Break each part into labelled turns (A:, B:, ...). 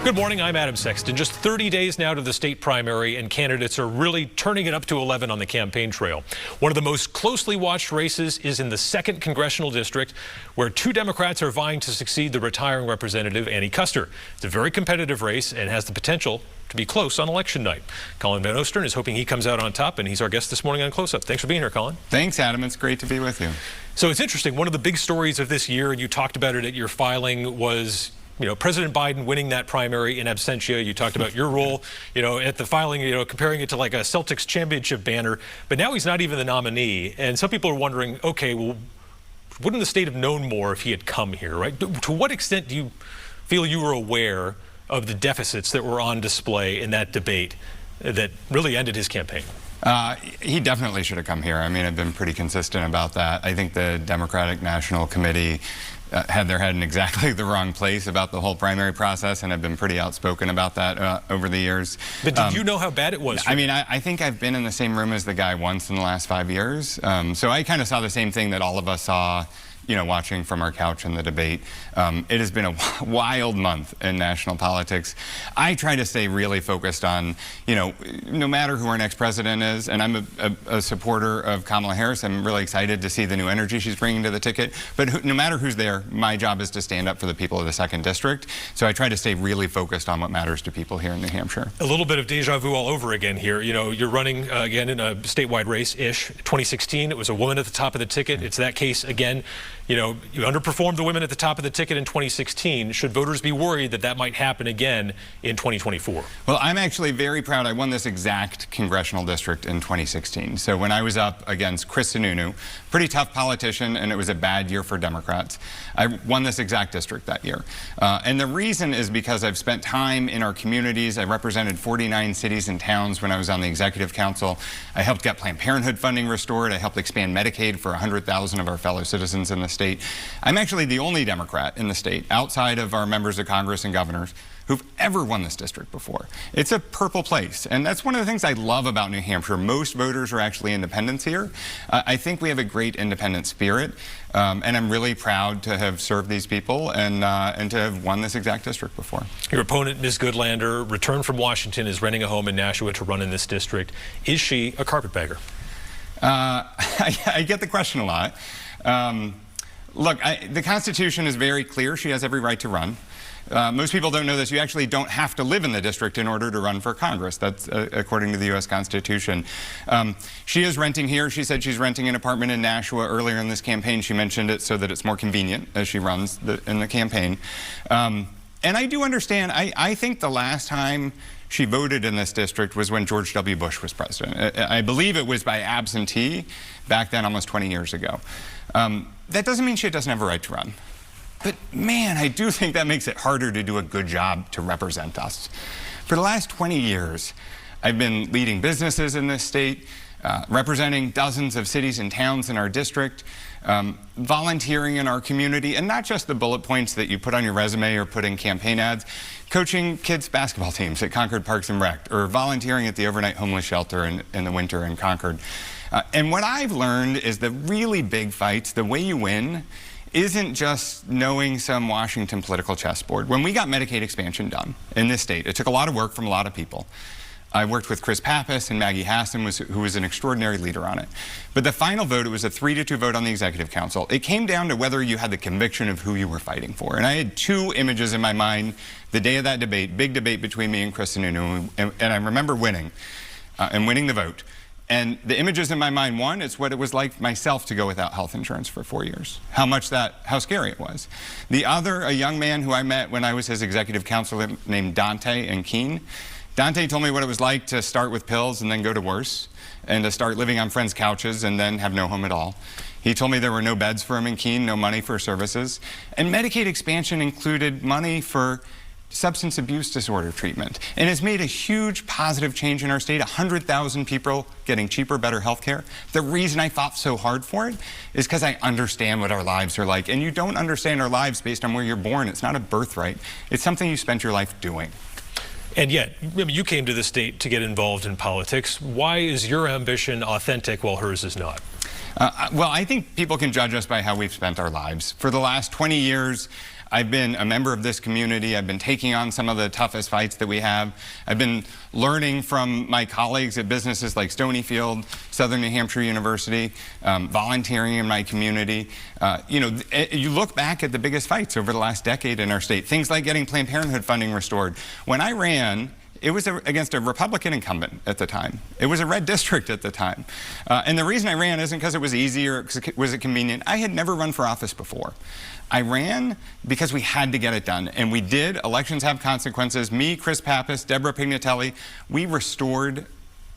A: Good morning, I'm Adam Sexton. Just 30 days now to the state primary, and candidates are really turning it up to 11 on the campaign trail. One of the most closely watched races is in the 2nd Congressional District, where 2 Democrats are vying to succeed the retiring Representative Annie Kuster. It's a very competitive race and has the potential to be close on election night. Colin Van Ostern is hoping he comes out on top, and he's our guest this morning on Close Up. Thanks for being here, Colin.
B: Thanks, Adam. It's great to be with you.
A: So it's interesting. One of the big stories of this year, and you talked about it at your filing, was President Biden winning that primary in absentia. You talked about your role, at the filing, comparing it to like a Celtics championship banner. But now he's not even the nominee. And some people are wondering, okay, well, wouldn't the state have known more if he had come here, right? To what extent do you feel you were aware of the deficits that were on display in that debate that really ended his campaign?
B: He definitely should have come here. I mean, I've been pretty consistent about that. I think the Democratic National Committee had their head in exactly the wrong place about the whole primary process, and have been pretty outspoken about that over the years.
A: But did you know how bad it was?
B: I mean, I think I've been in the same room as the guy once in the last 5 years. So I kind of saw the same thing that all of us saw, watching from our couch in the debate. It has been a wild month in national politics. I try to stay really focused on, no matter who our next president is, and I'm a supporter of Kamala Harris. I'm really excited to see the new energy she's bringing to the ticket. But no matter who's there, my job is to stand up for the people of the 2nd District. So I try to stay really focused on what matters to people here in New Hampshire.
A: A little bit of deja vu all over again here. You're running again in a statewide race-ish. 2016, it was a woman at the top of the ticket. It's that case again. You underperformed the women at the top of the ticket in 2016. Should voters be worried that that might happen again in 2024?
B: Well, I'm actually very proud. I won this exact congressional district in 2016. So when I was up against Chris Sununu, pretty tough politician, and it was a bad year for Democrats, I won this exact district that year. And the reason is because I've spent time in our communities. I represented 49 cities and towns when I was on the executive council. I helped get Planned Parenthood funding restored. I helped expand Medicaid for 100,000 of our fellow citizens in the state. I'm actually the only Democrat in the state, outside of our members of Congress and governors, who've ever won this district before. It's a purple place, and that's one of the things I love about New Hampshire. Most voters are actually independents here. I think we have a great independent spirit, and I'm really proud to have served these people and to have won this exact district before.
A: Your opponent, Ms. Goodlander, returned from Washington, is renting a home in Nashua to run in this district. Is she a carpetbagger?
B: I get the question a lot. Look, the Constitution is very clear. She has every right to run. Most people don't know this. You actually don't have to live in the district in order to run for Congress. That's according to the U.S. Constitution. She is renting here. She said she's renting an apartment in Nashua. Earlier in this campaign, she mentioned it so that it's more convenient as she runs in the campaign. And I do understand. I think the last time she voted in this district was when George W. Bush was president. I believe it was by absentee back then, almost 20 years ago. That doesn't mean she doesn't have a right to run. But man, I do think that makes it harder to do a good job to represent us. For the last 20 years, I've been leading businesses in this state, representing dozens of cities and towns in our district, volunteering in our community, and not just the bullet points that you put on your resume or put in campaign ads, coaching kids' basketball teams at Concord Parks and Rec, or volunteering at the overnight homeless shelter in the winter in Concord. And what I've learned is the really big fights, the way you win, isn't just knowing some Washington political chessboard. When we got Medicaid expansion done in this state, it took a lot of work from a lot of people. I worked with Chris Pappas and Maggie Hassan, who was an extraordinary leader on it. But the final vote, it was a 3-2 vote on the Executive Council. It came down to whether you had the conviction of who you were fighting for. And I had 2 images in my mind the day of that debate, big debate between me and Chris Sununu, and I remember winning and winning the vote. And the images in my mind, one, it's what it was like myself to go without health insurance for 4 years. How scary it was. The other, a young man who I met when I was his executive counselor named Dante in Keene. Dante told me what it was like to start with pills and then go to worse, and to start living on friends' couches and then have no home at all. He told me there were no beds for him in Keene, no money for services. And Medicaid expansion included money for substance abuse disorder treatment, and has made a huge positive change in our state. 100,000 people getting cheaper, better health care. The reason I fought so hard for it is because I understand what our lives are like, and you don't understand our lives based on where you're born. It's not a birthright. It's something you spent your life doing.
A: And yet, you came to the state to get involved in politics. Why is your ambition authentic while hers is not?
B: Well, I think people can judge us by how we've spent our lives. For the last 20 years, I've been a member of this community. I've been taking on some of the toughest fights that we have. I've been learning from my colleagues at businesses like Stonyfield, Southern New Hampshire University, volunteering in my community. You look back at the biggest fights over the last decade in our state, things like getting Planned Parenthood funding restored. When I ran, it was against a Republican incumbent at the time. It was a red district at the time. And the reason I ran isn't because it was easy or was it convenient. I had never run for office before. I ran because we had to get it done. And we did. Elections have consequences. Me, Chris Pappas, Deborah Pignatelli, we restored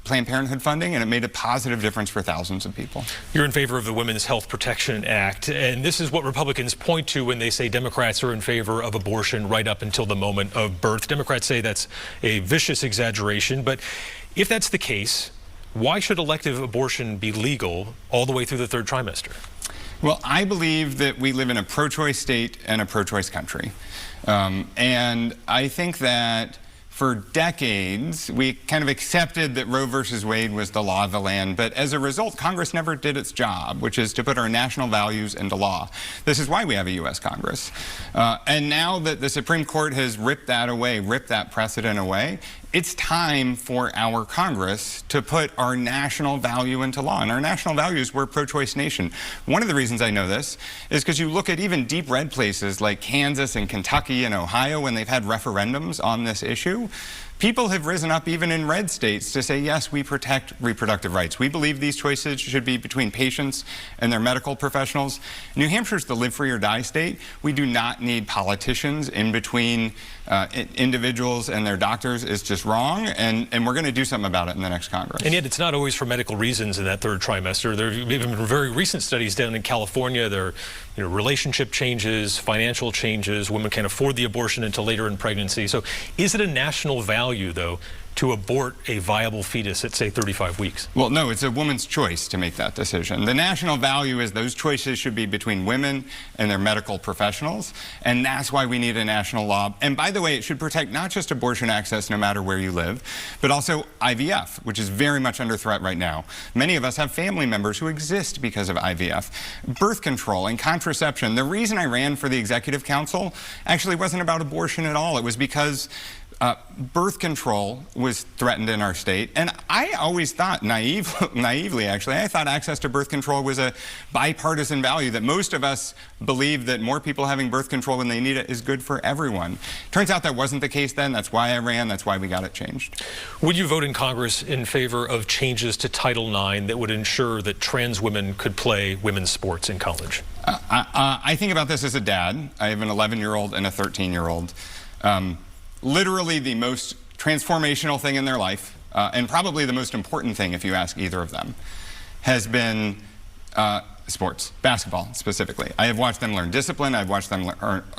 B: Planned Parenthood funding, and it made a positive difference for thousands of people.
A: You're in favor of the Women's Health Protection Act, and this is what Republicans point to when they say Democrats are in favor of abortion right up until the moment of birth. Democrats say that's a vicious exaggeration, but if that's the case, why should elective abortion be legal all the way through the third trimester?
B: Well, I believe that we live in a pro-choice state and a pro-choice country. And I think that for decades, we kind of accepted that Roe versus Wade was the law of the land, but as a result, Congress never did its job, which is to put our national values into law. This is why we have a U.S. Congress. And now that the Supreme Court has ripped that away, ripped that precedent away, it's time for our Congress to put our national value into law. And our national values, we're a pro-choice nation. One of the reasons I know this is because you look at even deep red places like Kansas and Kentucky and Ohio when they've had referendums on this issue. People have risen up even in red states to say, yes, we protect reproductive rights. We believe these choices should be between patients and their medical professionals. New Hampshire's the live free or die state. We do not need politicians in between individuals and their doctors. It's just wrong, and we're going to do something about it in the next Congress.
A: And yet it's not always for medical reasons in that third trimester. There have been very recent studies down in California. There are relationship changes, financial changes. Women can't afford the abortion until later in pregnancy. So is it a national value, though, to abort a viable fetus at, say, 35 weeks?
B: Well, no, it's a woman's choice to make that decision. The national value is those choices should be between women and their medical professionals, and that's why we need a national law. And by the way, it should protect not just abortion access no matter where you live, but also IVF, which is very much under threat right now. Many of us have family members who exist because of IVF. Birth control and contraception. The reason I ran for the Executive Council actually wasn't about abortion at all. It was because birth control was threatened in our state, and I always thought, naively actually, I thought access to birth control was a bipartisan value, that most of us believe that more people having birth control when they need it is good for everyone. Turns out that wasn't the case then. That's why I ran. That's why we got it changed.
A: Would you vote in Congress in favor of changes to Title IX that would ensure that trans women could play women's sports in college?
B: I think about this as a dad. I have an 11-year-old and a 13-year-old. Literally the most transformational thing in their life, and probably the most important thing if you ask either of them, has been sports, basketball specifically. I have watched them learn discipline. I've watched them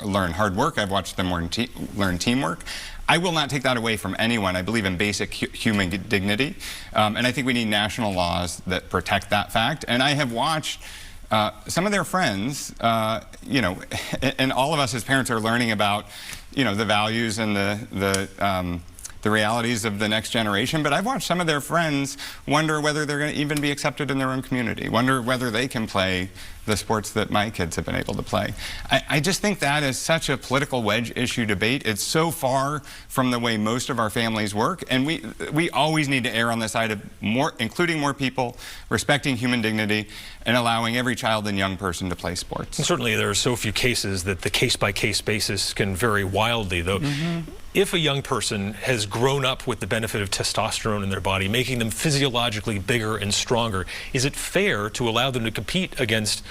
B: learn hard work. I've watched them learn teamwork. I will not take that away from anyone. I believe in basic human dignity, and I think we need national laws that protect that fact. And I have watched some of their friends, and all of us as parents are learning about, the values and the realities of the next generation. But I've watched some of their friends wonder whether they're going to even be accepted in their own community, wonder whether they can play the sports that my kids have been able to play. I just think that is such a political wedge issue debate. It's so far from the way most of our families work, and we always need to err on the side of including more people, respecting human dignity, and allowing every child and young person to play sports.
A: And certainly there are so few cases that the case-by-case basis can vary wildly, though. Mm-hmm. If a young person has grown up with the benefit of testosterone in their body, making them physiologically bigger and stronger, is it fair to allow them to compete against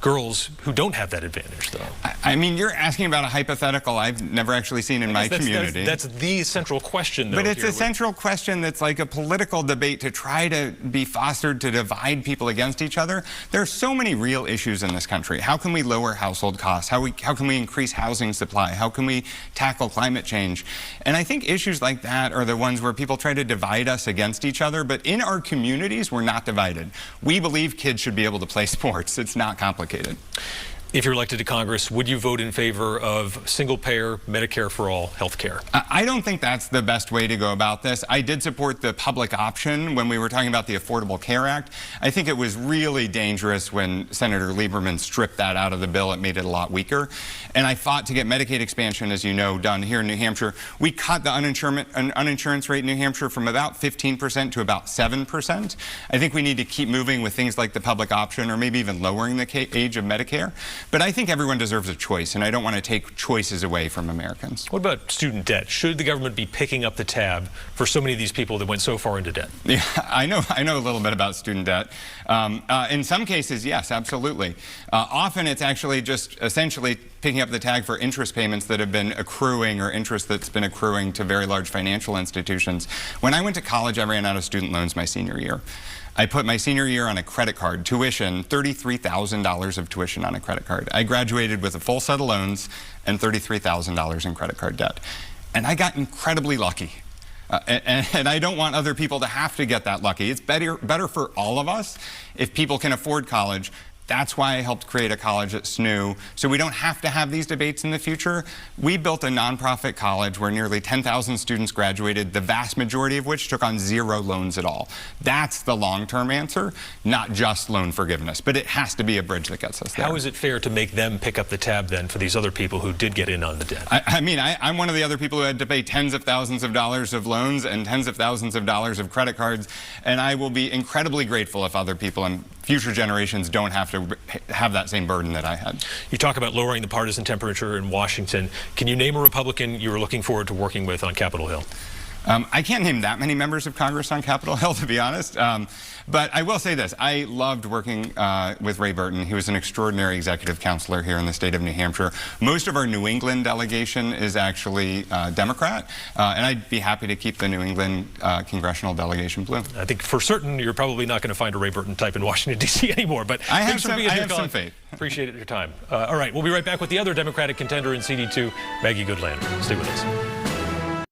A: girls who don't have that advantage, though?
B: I mean, you're asking about a hypothetical I've never actually seen in my community.
A: That's the central question, though.
B: But it's a central question that's like a political debate to try to be fostered to divide people against each other. There are so many real issues in this country. How can we lower household costs? How can we increase housing supply? How can we tackle climate change? And I think issues like that are the ones where people try to divide us against each other. But in our communities, we're not divided. We believe kids should be able to play sports. It's not complicated.
A: If you're elected to Congress, would you vote in favor of single-payer Medicare for all health care?
B: I don't think that's the best way to go about this. I did support the public option when we were talking about the Affordable Care Act. I think it was really dangerous when Senator Lieberman stripped that out of the bill. It made it a lot weaker. And I fought to get Medicaid expansion, as you know, done here in New Hampshire. We cut the uninsurance rate in New Hampshire from about 15% to about 7%. I think we need to keep moving with things like the public option, or maybe even lowering the age of Medicare. But I think everyone deserves a choice, and I don't want to take choices away from Americans.
A: What about student debt? Should the government be picking up the tab for so many of these people that went so far into debt?
B: Yeah, I know a little bit about student debt. In some cases, yes, absolutely. Often it's actually just essentially picking up the tab for interest payments that have been accruing, or interest that's been accruing to very large financial institutions. When I went to college, I ran out of student loans my senior year. I put my senior year on a credit card, tuition, $33,000 of tuition on a credit card. I graduated with a full set of loans and $33,000 in credit card debt. And I got incredibly lucky. And I don't want other people to have to get that lucky. It's better for all of us if people can afford college. That's why I helped create a college at SNU, so we don't have to have these debates in the future. We built a nonprofit college where nearly 10,000 students graduated, the vast majority of which took on 0 loans at all. That's the long-term answer, not just loan forgiveness, but it has to be a bridge that gets us there.
A: How is it fair to make them pick up the tab then for these other people who did get in on the debt?
B: I'm one of the other people who had to pay tens of thousands of dollars of loans and tens of thousands of dollars of credit cards, and I will be incredibly grateful if other people and future generations don't have to have that same burden that I had.
A: You talk about lowering the partisan temperature in Washington. Can you name a Republican you were looking forward to working with on Capitol Hill?
B: I can't name that many members of Congress on Capitol Hill, to be honest. But I will say this. I loved working with Ray Burton. He was an extraordinary executive counselor here in the state of New Hampshire. Most of our New England delegation is actually Democrat, and I'd be happy to keep the New England congressional delegation blue.
A: I think for certain you're probably not going to find a Ray Burton type in Washington, D.C. anymore. But
B: I have
A: some
B: faith.
A: Appreciate your time. All right, we'll be right back with the other Democratic contender in CD2, Maggie Goodlander. Stay with us.